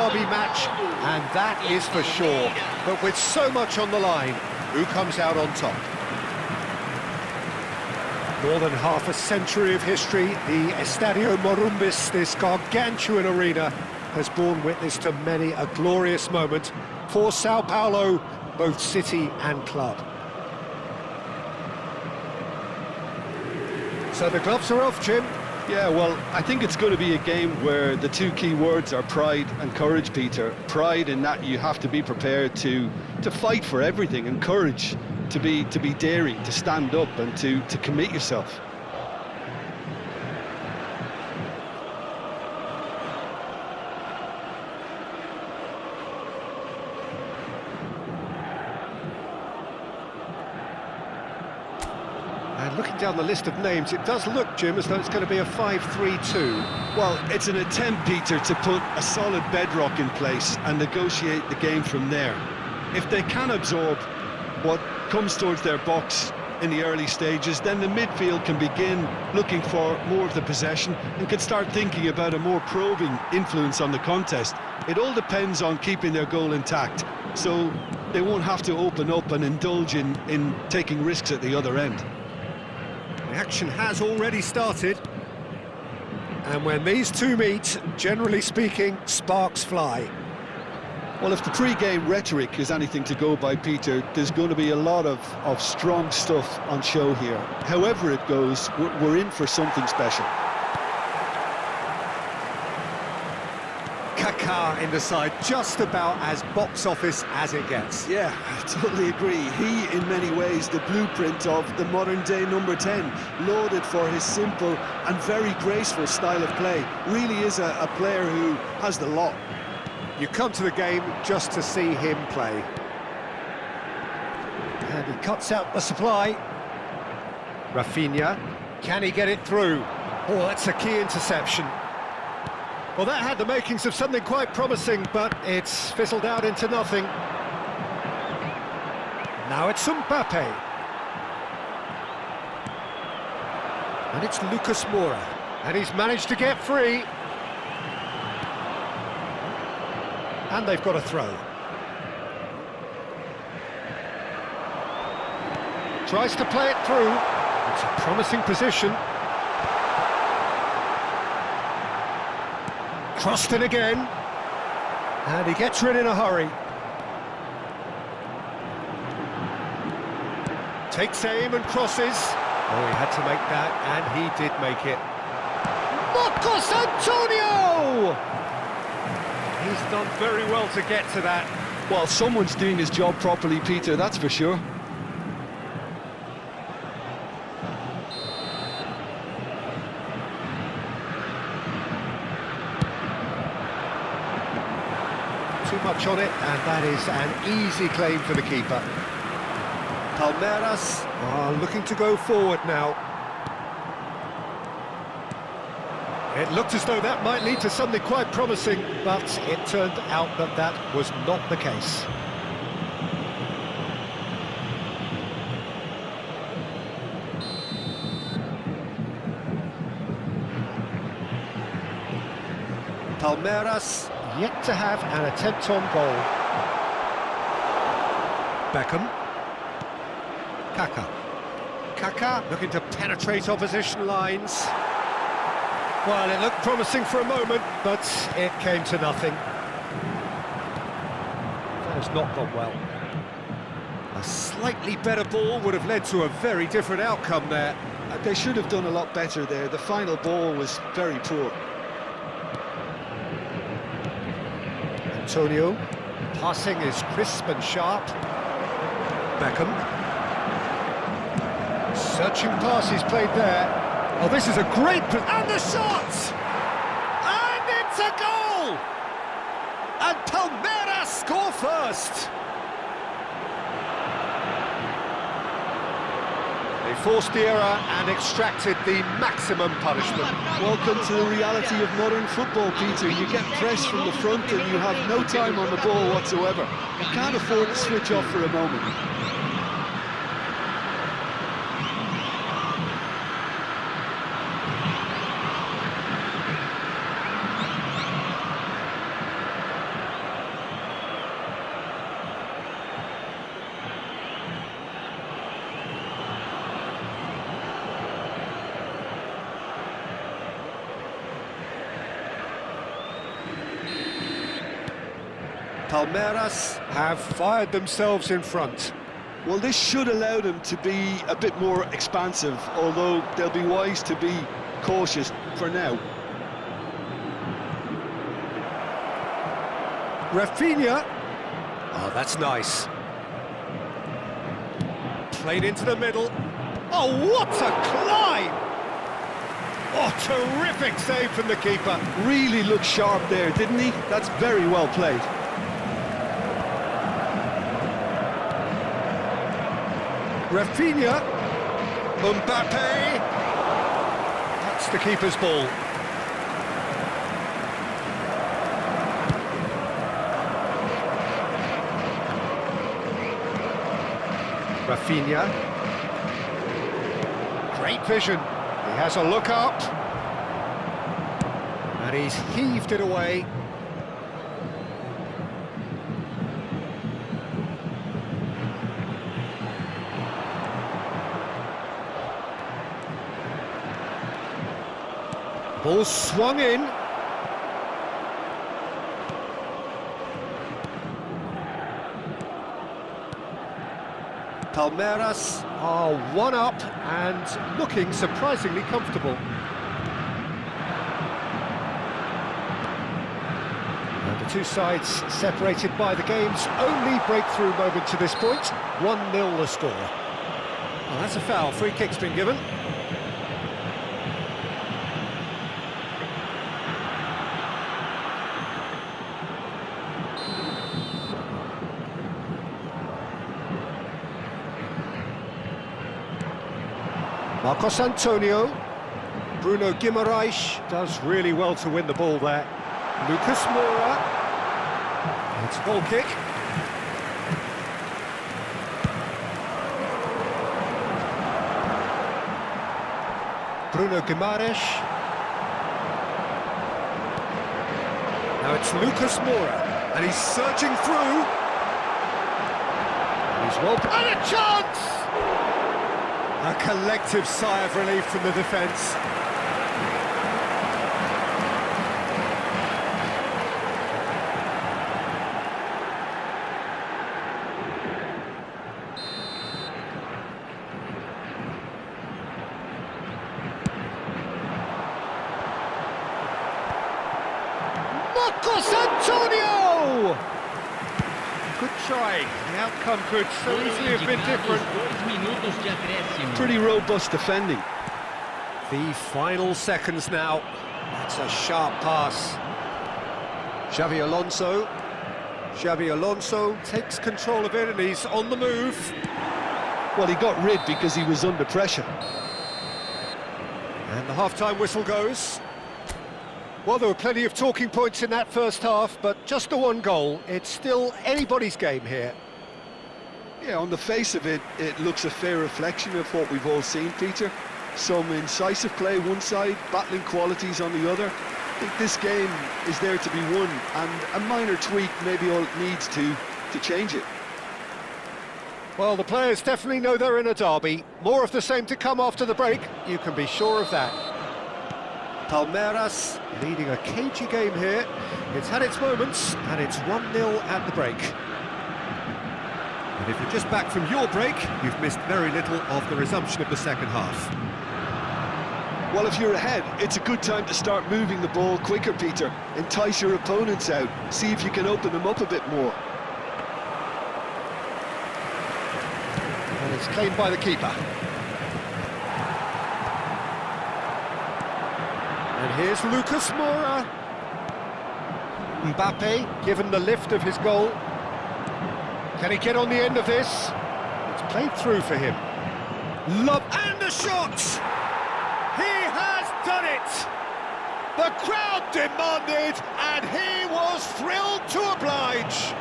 derby match, and that is for sure. But with so much on the line, who comes out on top? More than half a century of history, the Estadio Morumbis, this gargantuan arena, has borne witness to many a glorious moment for Sao Paulo, both city and club. So the gloves are off, Jim. Yeah, well, I think it's going to be a game where the two key words are pride and courage, Peter. Pride in that you have to be prepared to fight for everything, and courage to be daring, to stand up and to commit yourself. And looking down the list of names, it does look, Jim, as though it's going to be a 5-3-2. Well, it's an attempt, Peter, to put a solid bedrock in place and negotiate the game from there. If they can absorb what comes towards their box in the early stages, then the midfield can begin looking for more of the possession and can start thinking about a more probing influence on the contest. It all depends on keeping their goal intact, so they won't have to open up and indulge in taking risks at the other end. The action has already started, and when these two meet, generally speaking, sparks fly. Well, if the pre-game rhetoric is anything to go by, Peter, there's going to be a lot of strong stuff on show here. However it goes, we're in for something special. Kaká in the side, just about as box office as it gets. Yeah, I totally agree. He, in many ways, the blueprint of the modern-day number 10, lauded for his simple and very graceful style of play. Really is a player who has the lot. You come to the game just to see him play. And he cuts out the supply. Rafinha, can he get it through? Oh, that's a key interception. Well, that had the makings of something quite promising, but it's fizzled out into nothing. Now it's Mbappe. And it's Lucas Moura. And he's managed to get free. And they've got a throw. Tries to play it through. It's a promising position. Crossed in again. And he gets rid in a hurry. Takes aim and crosses. Oh, he had to make that, and he did make it. Marcos Antonio! He's done very well to get to that. Well, someone's doing his job properly, Peter, that's for sure. Too much on it, and that is an easy claim for the keeper. Palmeiras are looking to go forward now. It looked as though that might lead to something quite promising, but it turned out that that was not the case. Palmeiras yet to have an attempt on goal. Beckham. Kaká. Kaká looking to penetrate opposition lines. Well, it looked promising for a moment, but it came to nothing. That has not gone well. A slightly better ball would have led to a very different outcome there. They should have done a lot better there. The final ball was very poor. Antonio, passing is crisp and sharp. Beckham. Searching pass he's played there. Oh, this is a great... And the shot! And it's a goal! And Palmeiras score first! They forced the error and extracted the maximum punishment. Welcome to the reality of modern football, Peter. You get pressed from the front and you have no time on the ball whatsoever. You can't afford to switch off for a moment. Palmeiras have fired themselves in front. Well, this should allow them to be a bit more expansive, although they'll be wise to be cautious for now. Rafinha. Oh, that's nice. Played into the middle. Oh, what a climb! Oh, terrific save from the keeper. Really looked sharp there, didn't he? That's very well played. Rafinha. Mbappe. That's the keeper's ball. Rafinha. Great vision. He has a look up. And he's heaved it away. Ball swung in. Palmeiras are one up and looking surprisingly comfortable. And the two sides separated by the game's only breakthrough moment to this point. 1-0 the score. Well, that's a foul. Free kick's been given. Marcos Antonio. Bruno Guimaraes does really well to win the ball there. Lucas Moura. It's a goal kick. Bruno Guimaraes. Now it's Lucas Moura, and he's surging through. And he's well... And a chance! A collective sigh of relief from the defence. Marcos Antonio! Good try. The outcome could so easily have been different. Pretty robust defending. The final seconds now. That's a sharp pass. Xavi Alonso. Xavi Alonso takes control of it and he's on the move. Well, he got rid because he was under pressure. And the half-time whistle goes. Well, there were plenty of talking points in that first half, but just the one goal. It's still anybody's game here. Yeah, on the face of it, it looks a fair reflection of what we've all seen, Peter. Some incisive play one side, battling qualities on the other. I think this game is there to be won, and a minor tweak maybe all it needs to change it. Well, the players definitely know they're in a derby. More of the same to come after the break, you can be sure of that. Palmeiras leading a cagey game here. It's had its moments, and it's 1-0 at the break. And if you're just back from your break, you've missed very little of the resumption of the second half. Well, if you're ahead, it's a good time to start moving the ball quicker, Peter. Entice your opponents out, see if you can open them up a bit more. And it's claimed by the keeper. And here's Lucas Moura. Mbappe, given the lift of his goal. Can he get on the end of this? It's played through for him. Love and a shot! He has done it! The crowd demanded, and he was thrilled to oblige.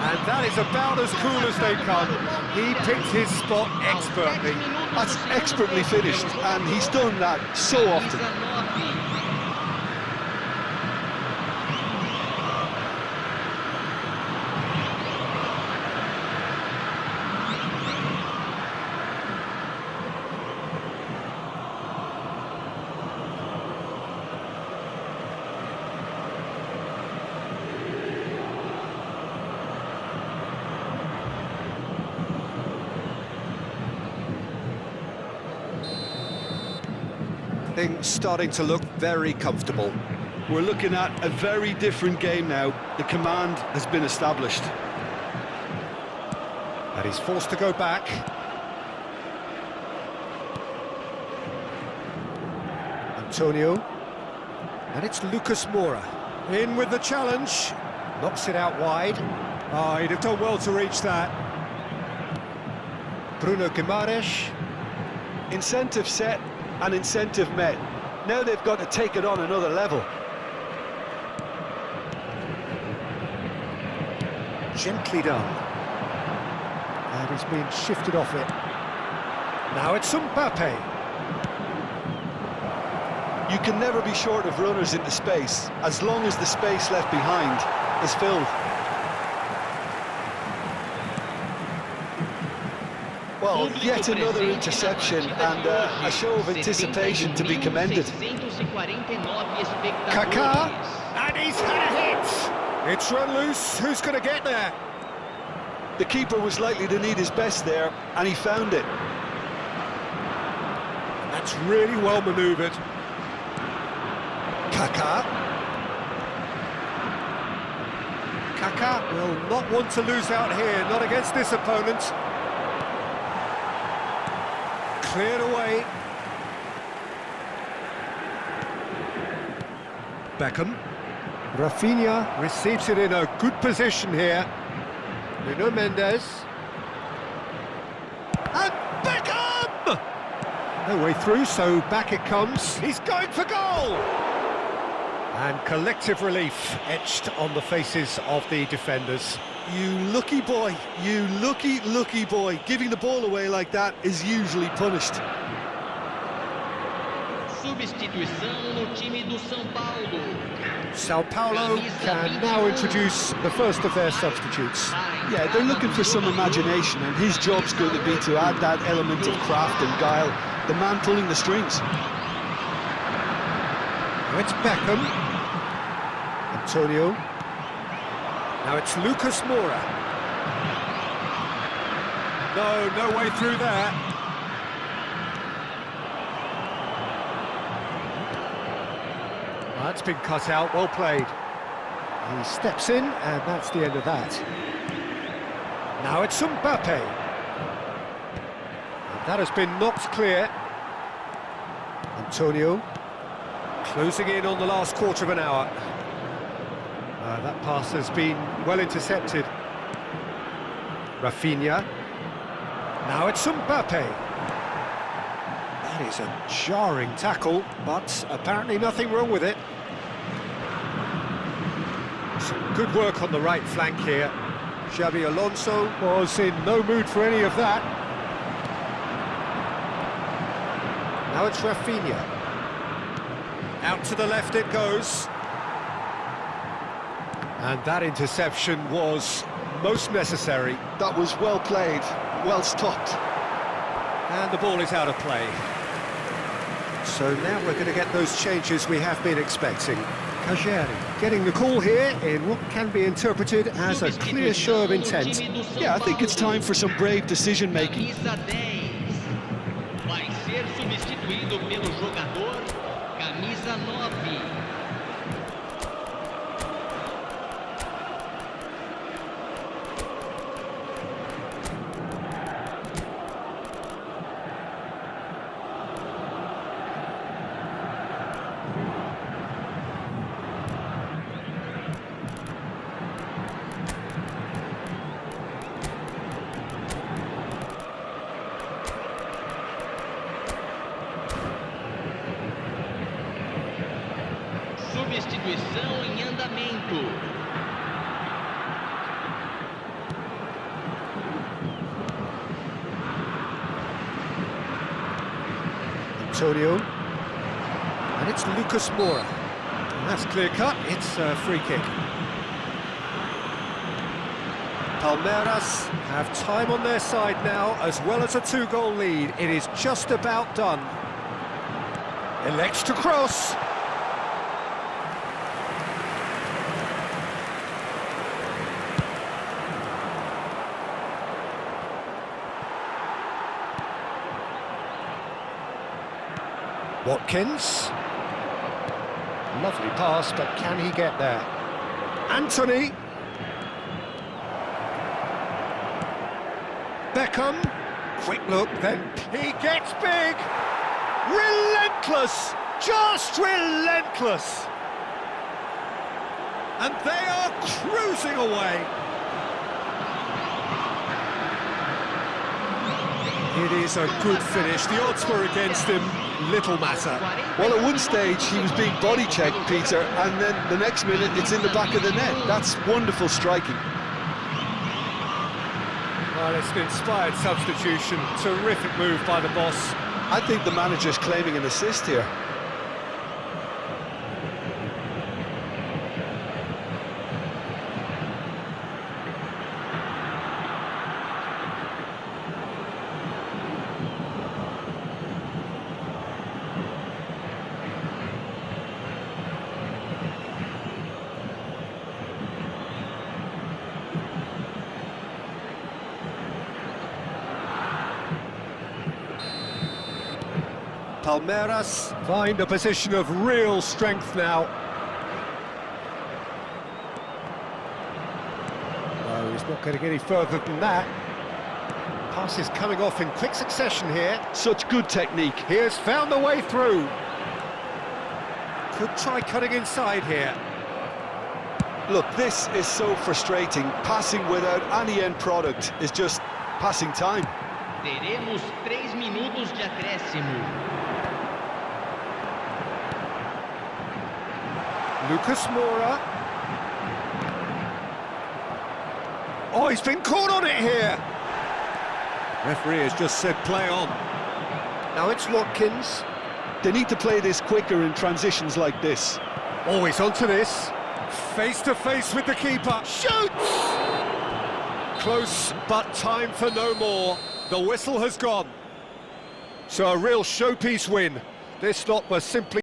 And that is about as cool as they come. He picked his spot expertly. That's expertly finished, and he's done that so often. Things starting to look very comfortable. We're looking at a very different game now. The command has been established. And he's forced to go back. Antonio. And it's Lucas Moura. In with the challenge. Knocks it out wide. Oh, he'd have done well to reach that. Bruno Guimaraes. Incentive set and incentive met. Now they've got to take it on another level. Gently done. And he's been shifted off it. Now it's Mbappe. You can never be short of runners into space, as long as the space left behind is filled. Well, yet another interception and a show of anticipation to be commended. Kaká, and he's had a hit! It's run loose, who's going to get there? The keeper was likely to need his best there, and he found it. That's really well manoeuvred. Kaká. Kaká will not want to lose out here, not against this opponent. Cleared away. Beckham. Rafinha receives it in a good position here. Nuno Mendes. And Beckham! No way through, so back it comes. He's going for goal! And collective relief etched on the faces of the defenders. You lucky boy, you lucky boy. Giving the ball away like that is usually punished. Substituição no time do São Paulo. Sao Paulo can now introduce the first of their substitutes. Yeah, they're looking for some imagination, and his job's going to be to add that element of craft and guile. The man pulling the strings. Now it's Beckham. Antonio. Now it's Lucas Moura. No way through there. That's been cut out, well played. He steps in, and that's the end of that. Now it's Mbappe. And that has been knocked clear. Antonio. Closing in on the last quarter of an hour. That pass has been well intercepted. Rafinha. Now it's Mbappe. That is a jarring tackle, but apparently nothing wrong with it. Some good work on the right flank here. Xabi Alonso was in no mood for any of that. Now it's Rafinha. Out to the left it goes. And that interception was most necessary. That was well played, well stopped. And the ball is out of play. So now we're going to get those changes we have been expecting. Kajeri getting the call here in what can be interpreted as a clear show of intent. Yeah, I think it's time for some brave decision-making. Vai ser substituído pelo jogador camisa 9. Substituição em andamento. Antonio. And it's Lucas Moura. And that's clear cut, it's a free kick. Palmeiras have time on their side now, as well as a 2-goal lead. It is just about done. Elects to cross. Watkins. Lovely pass, but can he get there? Anthony. Beckham. Quick look, then he gets big. Relentless, just relentless. And they are cruising away. It is a good finish. The odds were against him. Little matter. Well, at one stage he was being body checked, Peter, and then the next minute it's in the back of the net. That's wonderful striking. Well, it's an inspired substitution. Terrific move by the boss. I think the manager's claiming an assist here. Palmeiras find a position of real strength now. No, he's not going to get any further than that. Pass is coming off in quick succession here. Such good technique. He has found the way through. Could try cutting inside here. Look, this is so frustrating. Passing without any end product is just passing time. Teremos 3 minutos de acréscimo. Lucas Moura. Oh, he's been caught on it here. Referee has just said play on. Now it's Watkins. They need to play this quicker in transitions like this. Always onto this. Face to face with the keeper. Shoots! Close, but time for no more. The whistle has gone. So a real showpiece win. This lot was simply